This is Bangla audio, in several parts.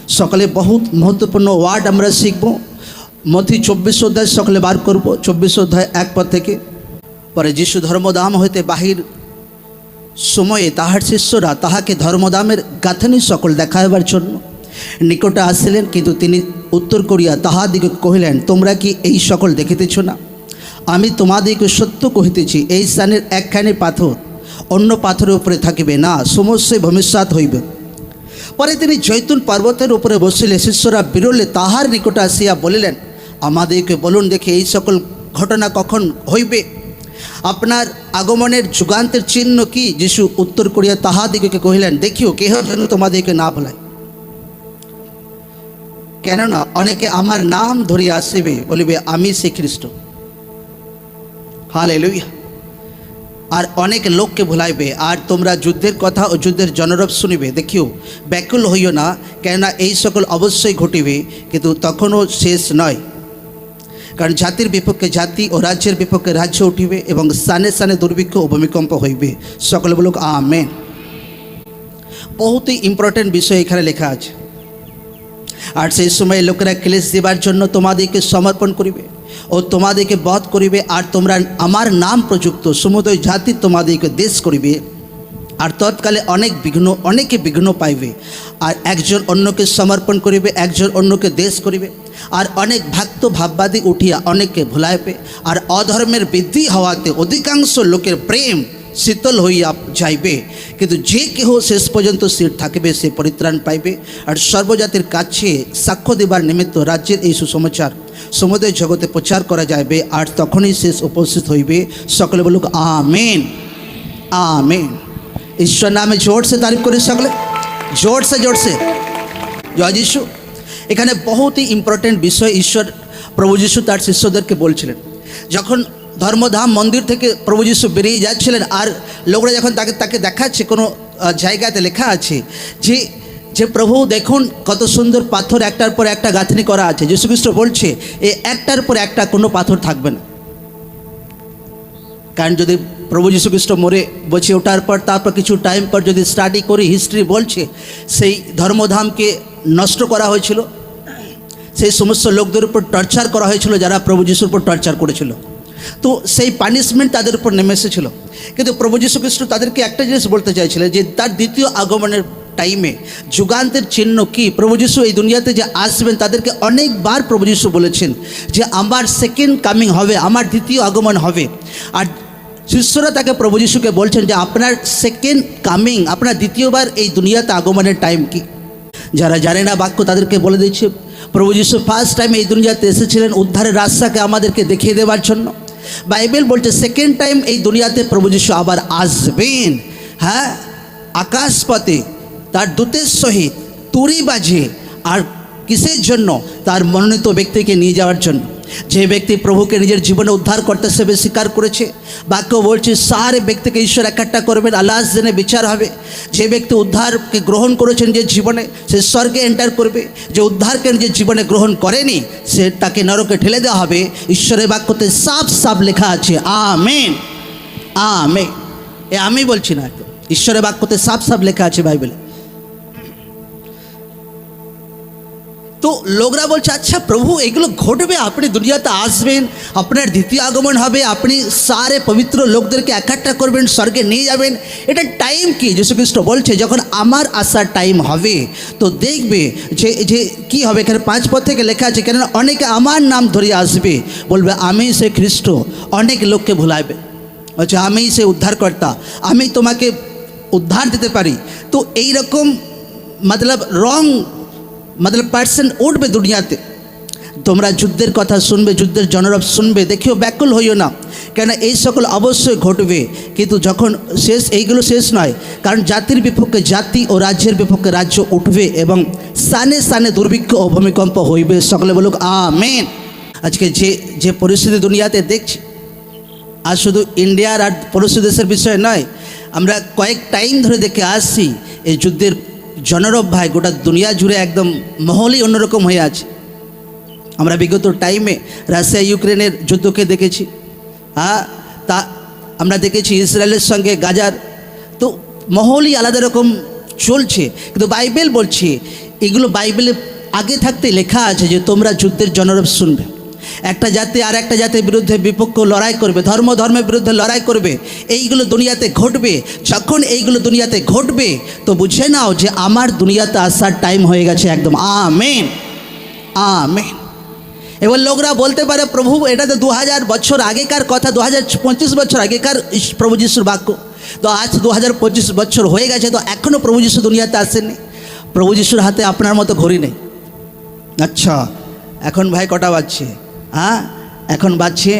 সকালে বহুত महत्वपूर्ण ওয়ার্ড আমরা শিখব। মথি 24 অধ্যায় সকালে বার করব, 24 অধ্যায় 1 পদ থেকে। পরে যিশু ধর্মধাম হইতে বাহির সময়ে তাহার শিষ্যরা তাহাকে ধর্মধামের গাঁথনি সকল দেখাইবার জন্য নিকটে আসিলেন, কিন্তু তিনি উত্তর করিয়া তাহাদিগকে কহিলেন, তোমরা কি এই সকল দেখিতেছ না? আমি তোমাদিগকে সত্য কহিতেছি, এই স্থানের একখানি পাথর অন্য পাথরের উপরে থাকিবে না, সমস্তই ভূমিসাৎ হইবে। পরে তিনি জৈতুন পর্বতের উপরে বসিলে শিষ্যরা বিরলে তাহার নিকটে আসিয়া বলিলেন, আমাদেরকে বলুন দেখে এই সকল ঘটনা কখন হইবে? আপনার আগমনের যুগান্তের চিহ্ন কি? যিশু উত্তর করিয়া তাহাদিগকে কহিলেন, দেখিও কেহ যেন তোমাদেরকে না ভোলায়। কেননা অনেকে আমার নাম ধরিয়া আসিবে, বলিবে আমি সেই খ্রিস্ট। হালেলুয়া। আর অনেক লোককে ভুলাইবে, আর তোমরা যুদ্ধের কথা ও যুদ্ধের জনরব শুনিবে। দেখিও ব্যাকুল হইও না, কেননা এই সকল অবশ্যই ঘটিবে, কিন্তু তখনও শেষ নয়। কারণ জাতির বিপক্ষে জাতি ও রাজ্যের বিপক্ষে রাজ্য উঠিবে, এবং স্থানে স্থানে দুর্ভিক্ষ ও ভূমিকম্প হইবে। সকলে বলুক আমেন। বহুতই ইম্পর্টেন্ট বিষয় এখানে লেখা আছে। আর সেই সময় লোকেরা ক্লেশ দেবার জন্য তোমাদেরকে সমর্পণ করিবে ও তোমাদেরকে বধ করিবে, আর তোমরা আমার নাম প্রযুক্ত সমুদয় জাতি তোমাদেরকে দেশ করিবে। আর তৎকালে অনেকে বিঘ্ন পাইবে, আর একজন অন্যকে সমর্পণ করিবে, একজন অন্যকে দেশ করিবে। আর অনেক ভক্ত ভাববাদী উঠিয়া অনেককে ভুলাইবে, আর অধর্মের বৃদ্ধি হওয়াতে অধিকাংশ লোকের প্রেম শীতল হইয়া যাইবে। কিন্তু যে কেহ শেষ পর্যন্ত স্থির থাকিবে সে পরিত্রাণ পাইবে। আর সর্বজাতির কাছে সাক্ষ্য দেবার নিমিত্ত রাজ্যের এই সুসমাচার সমুদয় জগতে প্রচার করা যাইবে, আর তখনই শেষ উপস্থিত হইবে। সকলে বলুক आमीन आमीन। ईश्वर नामे जोर से तारीफ करी, सकले जोर से जय যিশু। এখানে বহুতই ইম্পর্টেন্ট বিষয় ঈশ্বর প্রভু যিশু তার শিষ্যদেরকে বলছিলেন। যখন ধর্মধাম মন্দির থেকে প্রভু যিশু বেরিয়ে যাচ্ছিলেন, আর লোকরা যখন তাকে দেখাচ্ছে, কোনো জায়গাতে লেখা আছে যে প্রভু দেখুন কত সুন্দর পাথর একটার পর একটা গাঁথনি করা আছে। যিশু খ্রিস্ট বলছে এই একটার পর একটা কোনো পাথর থাকবে না। কারণ যদি প্রভু যীশু খ্রিস্ট মরে বসে ওঠার পর তারপর কিছু টাইম পর যদি স্টাডি করি, হিস্ট্রি বলছে সেই ধর্মধামকে নষ্ট করা হয়েছিল, সেই সমস্ত লোকদের উপর টর্চার করা হয়েছিল যারা প্রভু যীশুর উপর টর্চার করেছিল। তো সেই পানিশমেন্ট তাদের উপর নেমে এসেছিল। কিন্তু প্রভু যীশু খ্রিস্ট তাদেরকে একটা জিনিস বলতে চাইছিলেন যে তার দ্বিতীয় আগমনের টাইমে যুগান্তের চিহ্ন কি? প্রভু যীশু এই দুনিয়াতে যে আসবেন তাদেরকে অনেকবার প্রভু যীশু বলেছেন যে আমার সেকেন্ড কামিং হবে, আমার দ্বিতীয় আগমন হবে। আর শিষ্যরা তাকে প্রভু যীশুকে বলছেন যে আপনার সেকেন্ড কামিং, আপনার দ্বিতীয়বার এই দুনিয়াতে আগমনের টাইম কি? যারা জানে না বাক্য তাদেরকে বলে দিচ্ছে, প্রভু যীশু ফার্স্ট টাইম এই দুনিয়াতে এসেছিলেন উদ্ধারের রাস্তাকে আমাদেরকে দেখিয়ে দেওয়ার জন্য। বাইবেল বলছে সেকেন্ড টাইম এই দুনিয়াতে প্রভু যীশু আবার আসবেন। হ্যাঁ, আকাশপথে তার দূতের সহিত তুরি বাজে। আর কিসের জন্য? তার মনোনীত ব্যক্তিকে নিয়ে যাওয়ার জন্য। যে ব্যক্তি প্রভুকে নিজের জীবনে উদ্ধার করতে হিসেবে স্বীকার করেছে, বাক্য বলছে সারে ব্যক্তিকে ঈশ্বর একট্টা করবেন, লাস্ট দিনে বিচার হবে। যে ব্যক্তি উদ্ধারকে গ্রহণ করেছেন যে জীবনে, সে স্বর্গে এন্টার করবে। যে উদ্ধারকে নিজের জীবনে গ্রহণ করেনি সে তাকে নরকে ঠেলে দেওয়া হবে। ঈশ্বরের বাক্যতে সাফ লেখা আছে আমেন আমেন। আমি বলছি না, ঈশ্বরের বাক্যতে সাফ লেখা আছে বাইবেলে। তো লোকরা বলছে আচ্ছা প্রভু এগুলো ঘটবে, আপনি দুনিয়াতে আসবেন, আপনার দ্বিতীয় আগমন হবে, আপনি সারে পবিত্র লোকদেরকে একট্টা করবেন, স্বর্গে নিয়ে যাবেন, এটা টাইম কি? যীশু খ্রিস্ট বলছে যখন আমার আসার টাইম হবে তো দেখবে যে কি হবে। এখানে 5 পদ থেকে লেখা আছে, কেননা অনেকে আমার নাম ধরিয়ে আসবে, বলবে আমি সে খ্রিস্ট। অনেক লোককে ভুলাইবে, বলছে আমি সে উদ্ধারকর্তা, আমি তোমাকে উদ্ধার দিতে পারি। তো এইরকম मतलब পার্সন উঠবে দুনিয়াতে। তোমরা যুদ্ধের কথা শুনবে, যুদ্ধের জনরব শুনবে। দেখিও ব্যাকুল হইও না, কেন এই সকল অবশ্যই ঘটবে, কিন্তু যখন এইগুলো শেষ নয়। কারণ জাতির বিপক্ষে জাতি ও রাজ্যের বিপক্ষে রাজ্য উঠবে, এবং স্থানে স্থানে দুর্ভিক্ষ ও ভূমিকম্প হইবে। সকলে বলুক আমেন। আজকে যে পরিস্থিতি দুনিয়াতে দেখছি, আর শুধু ইন্ডিয়ার আর পড়োশী দেশের বিষয় নয়, আমরা কয়েক টাইম ধরে দেখে আসছি এই যুদ্ধের জনরব ভাই গোটা দুনিয়া জুড়ে একদম মহলই অন্যরকম হয়ে আছে। আমরা বিগত টাইমে রাশিয়া ইউক্রেনের যুদ্ধকে দেখেছি, তা আমরা দেখেছি ইসরায়েলের সঙ্গে গাজার। তো মহলই আলাদা রকম চলছে। কিন্তু বাইবেল বলছে এগুলো বাইবেলে আগে থাকতে লেখা আছে যে তোমরা যুদ্ধের জনরব শুনবে। একটা জাতি আর একটা জাতির বিরুদ্ধে বিপক্ষ লড়াই করবে, ধর্মের বিরুদ্ধে লড়াই করবে, এইগুলো দুনিয়াতে ঘটবে। যখন এইগুলো দুনিয়াতে ঘটবে তো বুঝে নাও যে আমার দুনিয়াতে আসার টাইম হয়ে গেছে একদম। Amen, amen. এবার লোকরা বলতে পারে প্রভু এটা তো 2000 বছর আগেকার কথা, 2025 বছর আগেকার প্রভু যিশুর বাক্য, তো আজ 2025 বছর হয়ে গেছে, তো এখনও প্রভু যিশু দুনিয়াতে আসেননি। প্রভু যিশুর হাতে আপনার মতো ঘড়ি নেই। আচ্ছা, এখন ভাই কটা বাজছে? হ্যাঁ, এখন বাজছে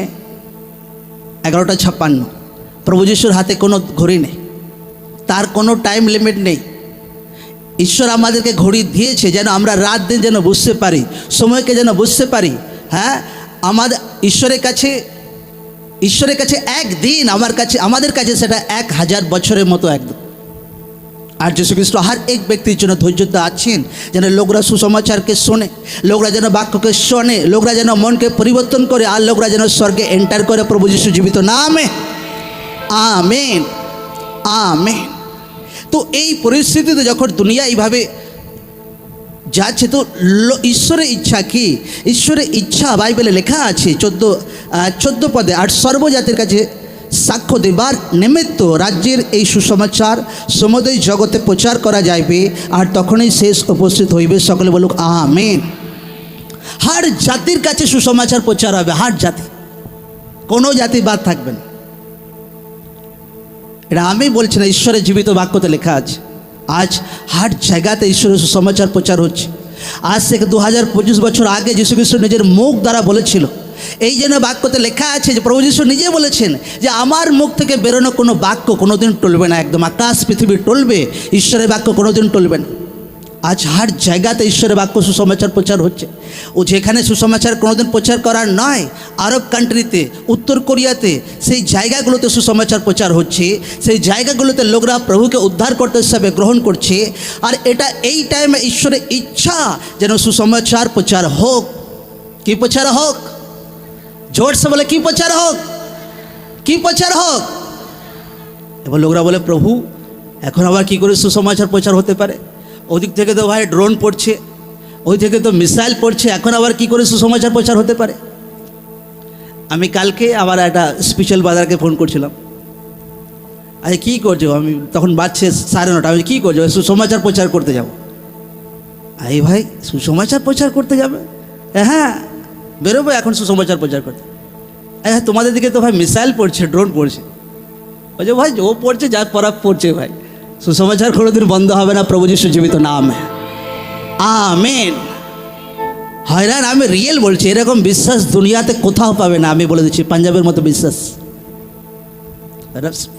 11:56। প্রভু যিশুর হাতে কোনো ঘড়ি নেই, তার কোনো টাইম লিমিট নেই। ঈশ্বর আমাদেরকে ঘড়ি দিয়েছে যেন আমরা রাত দিন যেন বুঝতে পারি, সময়কে যেন বুঝতে পারি। হ্যাঁ, ঈশ্বরের কাছে একদিন আমাদের কাছে সেটা 1000 বছরের মতো একদম। আর যীশু খ্রিস্ট হর এক ব্যক্তির জন্য ধৈর্যতা আছেন যেন লোকরা সুসমাচারকে শোনে, লোকরা যেন বাক্যকে শোনে, লোকরা যেন মনকে পরিবর্তন করে, আর লোকরা যেন স্বর্গে এন্টার করে প্রভু যীশু জীবিত নামে। Amen, amen. তো এই পরিস্থিতিতে যখন দুনিয়া এইভাবে যাচ্ছে তো ঈশ্বরের ইচ্ছা কি? ঈশ্বরের ইচ্ছা বাইবেলে লেখা আছে 14 পদে, আর সর্বজাতির কাছে সাক্ষ্য দেবার নিমিত্ত রাজ্যের এই সুসমাচার সমুদয় জগতে প্রচার করা যাইবে, আর তখনই শেষ উপস্থিত হইবে। সকলে বলুক আমেন। হার জাতির কাছে সুসমাচার প্রচার হবে, হার জাতি, কোনো জাতি বাদ থাকবে না। এটা আমি বলছি না, ঈশ্বরের জীবিত বাক্যতে লেখা আছে। আজ হার জায়গাতে ঈশ্বরের সুসমাচার প্রচার হচ্ছে। আজ থেকে 2025 বছর আগে যীশু খ্রিস্ট নিজের মুখ দ্বারা বলেছিল। এই জন্য বাক্যতে লেখা আছে যে প্রভু যীশু নিজে বলেছেন যে আমার মুখ থেকে বেরোনো কোনো বাক্য কোনোদিন টলবে না, একদম আকাশ পৃথিবী টলবে, ঈশ্বরের বাক্য কোনোদিন টলবে না। আজ হার জায়গাতে ঈশ্বরের বাক্য সুসমাচার প্রচার হচ্ছে। ও যেখানে সুসমাচার কোনোদিন প্রচার করার নয়, আরব কান্ট্রিতে, উত্তর কোরিয়াতে, সেই জায়গাগুলোতে সুসমাচার প্রচার হচ্ছে। সেই জায়গাগুলোতে লোকরা প্রভুকে উদ্ধার করতে হিসাবে গ্রহণ করছে। আর এটা এই টাইমে ঈশ্বরের ইচ্ছা যেন সুসমাচার প্রচার হোক। কি প্রচার হোক? জোরসে বলে কি প্রচার হোক, কি প্রচার হোক। এবার লোকরা বলে প্রভু এখন আবার কি করে সুসমাচার প্রচার হতে পারে? ওদিক থেকে তো ভাই ড্রোন পড়ছে, ওই থেকে তো মিসাইল পড়ছে, এখন আবার কি করে সুসমাচার প্রচার হতে পারে? আমি কালকে আবার একটা স্পেশাল বাজারকে ফোন করছিলাম, আরে কী করছো? আমি তখন বাজছে 9:30, আমি কী করছো? সুসমাচার প্রচার করতে যাব। এই ভাই সুসমাচার প্রচার করতে যাবে? হ্যাঁ, বেরোবো এখন সুসমাচার প্রচার করতে। হ্যাঁ, তোমাদের দিকে তো ভাই মিসাইল পড়ছে, ড্রোন পড়ছে। বলছে ভাই ও পড়ছে, যার পরাগ পড়ছে, ভাই সুসমাচার কোনোদিন বন্ধ হবে না। প্রভু যিশু জীবিত নাম, আমেন। হয়রান, আমি রিয়েল বলছি, এরকম বিশ্বাস দুনিয়াতে কোথাও পাবে না। আমি বলে দিচ্ছি, পাঞ্জাবের মতো বিশ্বাস।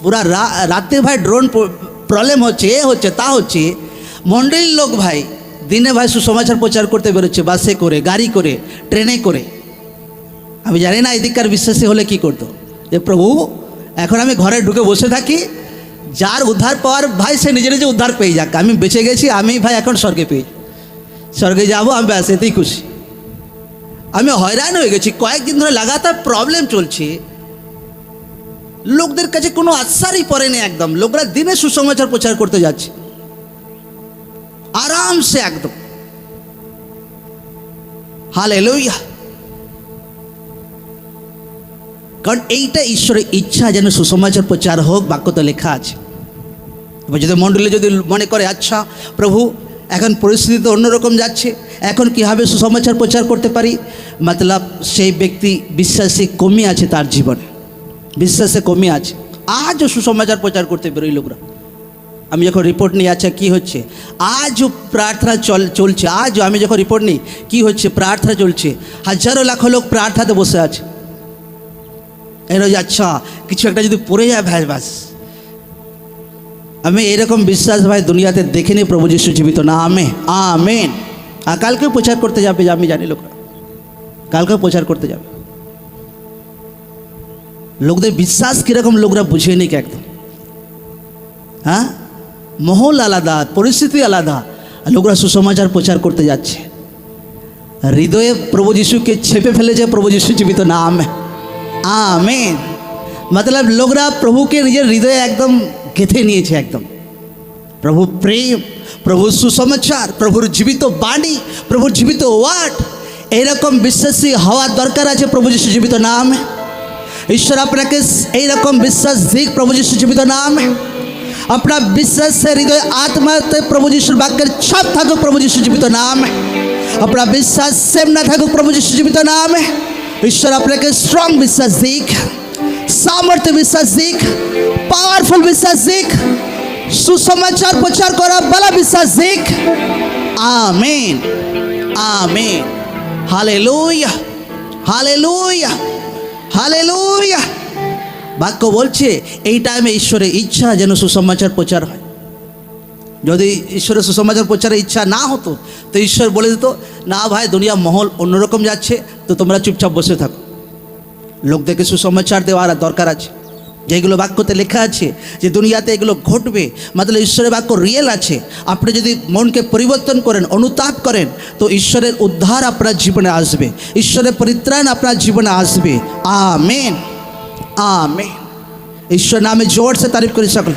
পুরা রাতে ভাই ড্রোন প্রবলেম হচ্ছে, এ হচ্ছে, তা হচ্ছে। মন্ডলীর লোক ভাই দিনে ভাই সুসমাচার প্রচার করতে বেরোচ্ছে, বাসে করে, গাড়ি করে, ট্রেনে করে। আমি জানি না এদিককার বিশ্বাসী হলে কি করতো, যে প্রভু এখন আমি ঘরে ঢুকে বসে থাকি, যার উদ্ধার পাওয়ার ভাই সে নিজে নিজে উদ্ধার পেয়ে যাক, আমি বেঁচে গেছি, আমি ভাই এখন স্বর্গে স্বর্গে যাবো, আমি ব্যাস এতেই খুশি। আমি হয়রান হয়ে গেছি, কয়েকদিন ধরে লাগাতার প্রবলেম চলছে, লোকদের কাছে কোনো আশ্বারই পড়েনি একদম। লোকরা দিনে সুসমাচার প্রচার করতে যাচ্ছে আরামসে একদম। হালেলুয়া। কারণ এইটা ঈশ্বরের ইচ্ছা যেন সুসমাচার প্রচার হোক, বাক্যতে লেখা আছে। এবার যদি মণ্ডলী যদি মনে করে আচ্ছা প্রভু এখন পরিস্থিতি তো অন্যরকম যাচ্ছে, এখন কীভাবে সুসমাচার প্রচার করতে পারি, মতলব সেই ব্যক্তি বিশ্বাসে কমে আছে, তার জীবনে বিশ্বাসে কমে আছে। আজও সুসমাচার প্রচার করতে বেরোই লোকরা। আমি যখন রিপোর্ট নিই, আচ্ছা কী হচ্ছে, আজও প্রার্থনা চলছে। আজও আমি যখন রিপোর্ট নিই কী হচ্ছে, প্রার্থনা চলছে, হাজারো লাখো লোক প্রার্থনাতে বসে আছে। এর আচ্ছা কিছু একটা যদি পড়ে যায় ভাই বাস। আমি এরকম বিশ্বাস ভাই দুনিয়াতে দেখিনি। প্রভু যিশু জীবিত না, আমেন। আর কালকেও প্রচার করতে যাবে, আমি জানি লোকরা কালকেও প্রচার করতে যাবে। লোকদের বিশ্বাস কীরকম লোকরা বুঝে নিক একদম। হ্যাঁ, মহল আলাদা, পরিস্থিতি আলাদা, লোকরা সুসমাচার প্রচার করতে যাচ্ছে। হৃদয়ে প্রভু যিশুকে ছেপে ফেলেছে প্রভু যিশু জীবিত নাম, আমেন। মতলব লোকরা প্রভুকে নিজের হৃদয়ে একদম গেঁথে নিয়েছে একদম। প্রভু প্রেম, প্রভু সুসমাচার, প্রভুর জীবিত বাণী, প্রভুর জীবিত ওয়ার্ড, এইরকম বিশ্বাসী হওয়ার দরকার আছে প্রভু যিশু জীবিত নামে। ঈশ্বর আপনাকে এইরকম বিশ্বাস দিক প্রভু যিশু জীবিত নামে। আপনার বিশ্বাসের হৃদয় আত্মাতে প্রভু যিশুর বাক্যের ছাপ থাকুক প্রভু যিশু জীবিত নামে। আপনার বিশ্বাস সেম না থাকুক প্রভু যিশু জীবিত নামে। ঈশ্বর আপনাকে স্ট্রং বিশ্বাস দিক, সামর্থ্য বিশ্বাস দিক, পাওয়ারফুল বিশ্বাস দিক, সুসমাচার প্রচার করা বলা বিশ্বাস দিক। Amen, amen, hallelujah, hallelujah, hallelujah. বাক্য বলছে এই টাইমে ঈশ্বরের ইচ্ছা যেন সুসমাচার প্রচার হয়। যদি ঈশ্বরের সুসমাচার প্রচারের ইচ্ছা না হতো তো ঈশ্বর বলে দিত, না ভাই দুনিয়া মহল অন্যরকম যাচ্ছে, তো তোমরা চুপচাপ বসে থাকো। লোকদেরকে সুসমাচার দেওয়ার দরকার আছে। যেগুলো বাক্যতে লেখা আছে যে দুনিয়াতে এগুলো ঘটবে, মানে ঈশ্বরের বাক্য রিয়েল আছে। আপনি যদি মনকে পরিবর্তন করেন, অনুতাপ করেন, তো ঈশ্বরের উদ্ধার আপনার জীবনে আসবে, ঈশ্বরের পরিত্রাণ আপনার জীবনে আসবে। Amen, amen. ঈশ্বর নামে জোর সে তারিফ করি সকল।